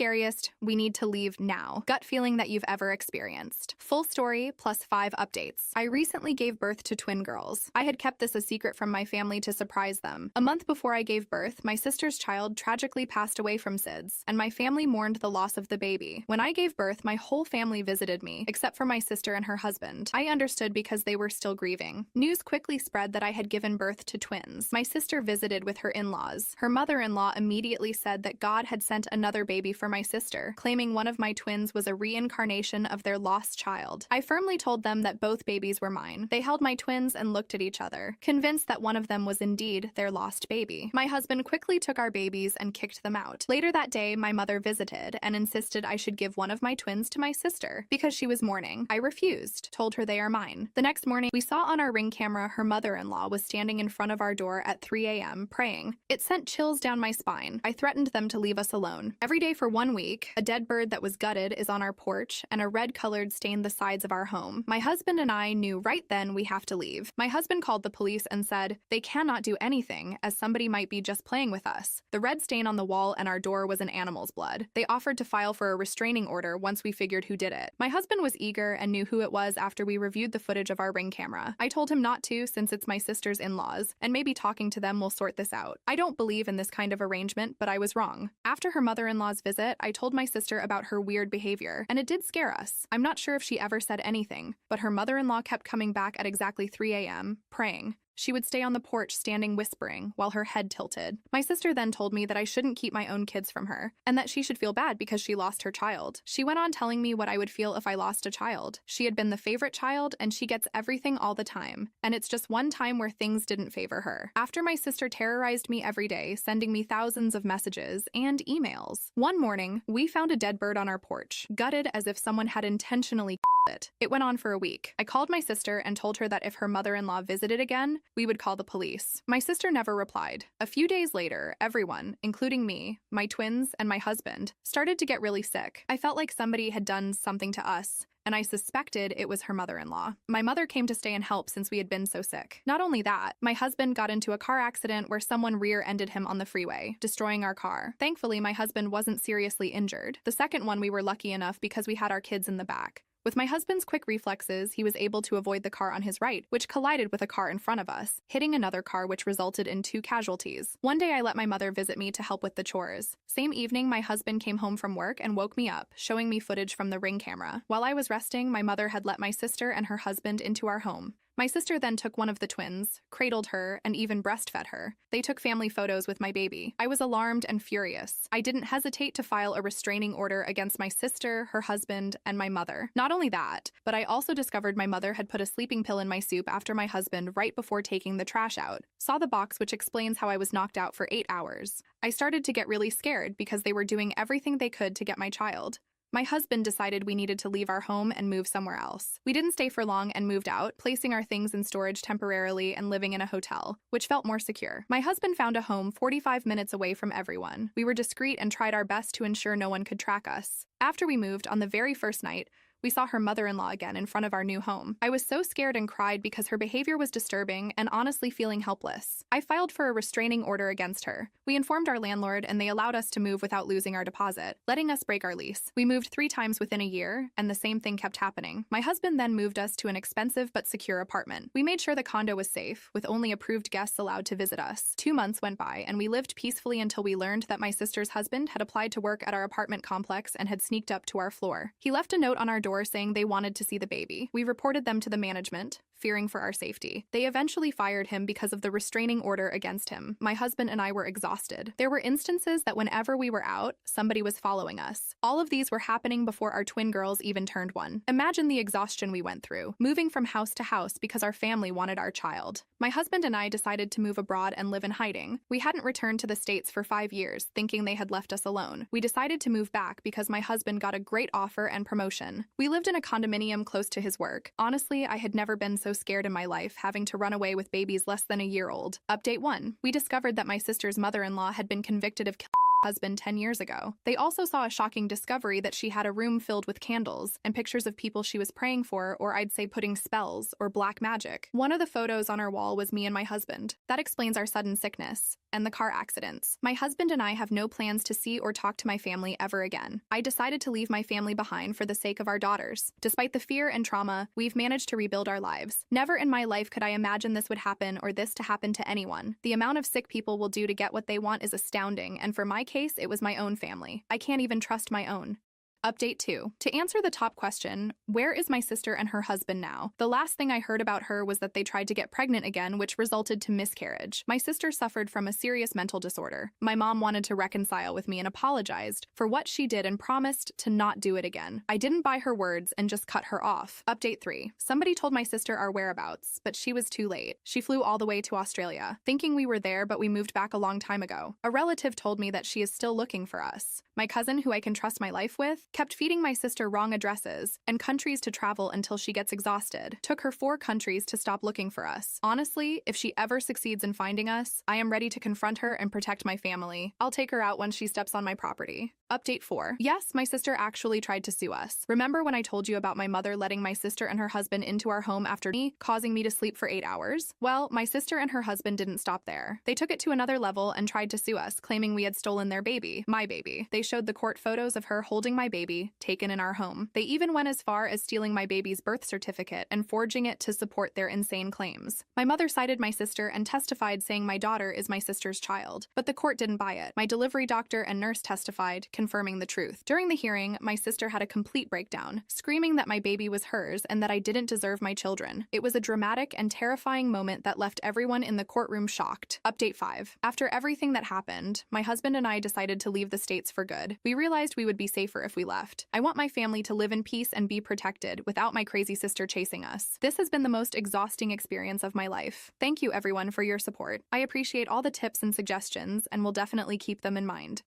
Scariest, we need to leave now. Gut feeling that you've ever experienced. Full story plus 5 updates. I recently gave birth to twin girls. I had kept this a secret from my family to surprise them. A month before I gave birth, my sister's child tragically passed away from SIDS, and my family mourned the loss of the baby. When I gave birth, my whole family visited me, except for my sister and her husband. I understood because they were still grieving. News quickly spread that I had given birth to twins. My sister visited with her in-laws. Her mother-in-law immediately said that God had sent another baby for my sister, claiming one of my twins was a reincarnation of their lost child. I firmly told them that both babies were mine. They held my twins and looked at each other, convinced that one of them was indeed their lost baby. My husband quickly took our babies and kicked them out. Later that day, my mother visited and insisted I should give one of my twins to my sister because she was mourning. I refused, told her they are mine. The next morning, we saw on our Ring camera her mother-in-law was standing in front of our door at 3 a.m. praying. It sent chills down my spine. I threatened them to leave us alone. Every day for 1 week, a dead bird that was gutted is on our porch and a red-colored stained the sides of our home. My husband and I knew right then we have to leave. My husband called the police and said, they cannot do anything as somebody might be just playing with us. The red stain on the wall and our door was an animal's blood. They offered to file for a restraining order once we figured who did it. My husband was eager and knew who it was after we reviewed the footage of our Ring camera. I told him not to since it's my sister's in-laws, and maybe talking to them will sort this out. I don't believe in this kind of arrangement, but I was wrong. After her mother-in-law's visit, I told my sister about her weird behavior, and it did scare us. I'm not sure if she ever said anything, but her mother-in-law kept coming back at exactly 3 a.m., praying. She would stay on the porch standing whispering while her head tilted. My sister then told me that I shouldn't keep my own kids from her, and that she should feel bad because she lost her child. She went on telling me what I would feel if I lost a child. She had been the favorite child, and she gets everything all the time, and it's just one time where things didn't favor her. After my sister terrorized me every day, sending me thousands of messages and emails. One morning, we found a dead bird on our porch, gutted as if someone had intentionally it. It went on for a week. I called my sister and told her that if her mother-in-law visited again, we would call the police. My sister never replied. A few days later, everyone, including me, my twins, and my husband, started to get really sick. I felt like somebody had done something to us, and I suspected it was her mother-in-law. My mother came to stay and help since we had been so sick. Not only that, my husband got into a car accident where someone rear-ended him on the freeway, destroying our car. Thankfully, my husband wasn't seriously injured. The second one we were lucky enough because we had our kids in the back. With my husband's quick reflexes, he was able to avoid the car on his right, which collided with a car in front of us, hitting another car which resulted in 2 casualties. One day I let my mother visit me to help with the chores. Same evening, my husband came home from work and woke me up, showing me footage from the Ring camera. While I was resting, my mother had let my sister and her husband into our home. My sister then took one of the twins, cradled her, and even breastfed her. They took family photos with my baby. I was alarmed and furious. I didn't hesitate to file a restraining order against my sister, her husband, and my mother. Not only that, but I also discovered my mother had put a sleeping pill in my soup after my husband right before taking the trash out. Saw the box which explains how I was knocked out for 8 hours. I started to get really scared because they were doing everything they could to get my child. My husband decided we needed to leave our home and move somewhere else. We didn't stay for long and moved out, placing our things in storage temporarily and living in a hotel, which felt more secure. My husband found a home 45 minutes away from everyone. We were discreet and tried our best to ensure no one could track us. After we moved, on the very first night, we saw her mother-in-law again in front of our new home. I was so scared and cried because her behavior was disturbing and honestly feeling helpless. I filed for a restraining order against her. We informed our landlord and they allowed us to move without losing our deposit, letting us break our lease. We moved 3 times within a year, and the same thing kept happening. My husband then moved us to an expensive but secure apartment. We made sure the condo was safe, with only approved guests allowed to visit us. 2 months went by, and we lived peacefully until we learned that my sister's husband had applied to work at our apartment complex and had sneaked up to our floor. He left a note on our door saying they wanted to see the baby. We reported them to the management, fearing for our safety. They eventually fired him because of the restraining order against him. My husband and I were exhausted. There were instances that whenever we were out, somebody was following us. All of these were happening before our twin girls even turned 1. Imagine the exhaustion we went through, moving from house to house because our family wanted our child. My husband and I decided to move abroad and live in hiding. We hadn't returned to the States for 5 years, thinking they had left us alone. We decided to move back because my husband got a great offer and promotion. We lived in a condominium close to his work. Honestly, I had never been so scared in my life, having to run away with babies less than a year old. Update 1. We discovered that my sister's mother-in-law had been convicted of killing her husband 10 years ago. They also saw a shocking discovery that she had a room filled with candles and pictures of people she was praying for, or I'd say putting spells or black magic. One of the photos on our wall was me and my husband. That explains our sudden sickness. and the car accidents. My husband and I have no plans to see or talk to my family ever again. I decided to leave my family behind for the sake of our daughters. Despite the fear and trauma, we've managed to rebuild our lives. Never in my life could I imagine this would happen or this to happen to anyone. The amount of sick people will do to get what they want is astounding, and for my case, it was my own family. I can't even trust my own. Update 2. To answer the top question, where is my sister and her husband now? The last thing I heard about her was that they tried to get pregnant again, which resulted to miscarriage. My sister suffered from a serious mental disorder. My mom wanted to reconcile with me and apologized for what she did and promised to not do it again. I didn't buy her words and just cut her off. Update 3. Somebody told my sister our whereabouts, but she was too late. She flew all the way to Australia, thinking we were there, but we moved back a long time ago. A relative told me that she is still looking for us. My cousin, who I can trust my life with, kept feeding my sister wrong addresses and countries to travel until she gets exhausted. Took her 4 countries to stop looking for us. Honestly, if she ever succeeds in finding us, I am ready to confront her and protect my family. I'll take her out when she steps on my property. Update 4. Yes, my sister actually tried to sue us. Remember when I told you about my mother letting my sister and her husband into our home after me, causing me to sleep for 8 hours? Well, my sister and her husband didn't stop there. They took it to another level and tried to sue us, claiming we had stolen their baby, my baby. They showed the court photos of her holding my baby, taken in our home. They even went as far as stealing my baby's birth certificate and forging it to support their insane claims. My mother cited my sister and testified saying my daughter is my sister's child, but the court didn't buy it. My delivery doctor and nurse testified, confirming the truth. During the hearing, my sister had a complete breakdown, screaming that my baby was hers and that I didn't deserve my children. It was a dramatic and terrifying moment that left everyone in the courtroom shocked. Update 5. After everything that happened, my husband and I decided to leave the States for good. We realized we would be safer if we left. I want my family to live in peace and be protected without my crazy sister chasing us. This has been the most exhausting experience of my life. Thank you everyone for your support. I appreciate all the tips and suggestions and will definitely keep them in mind.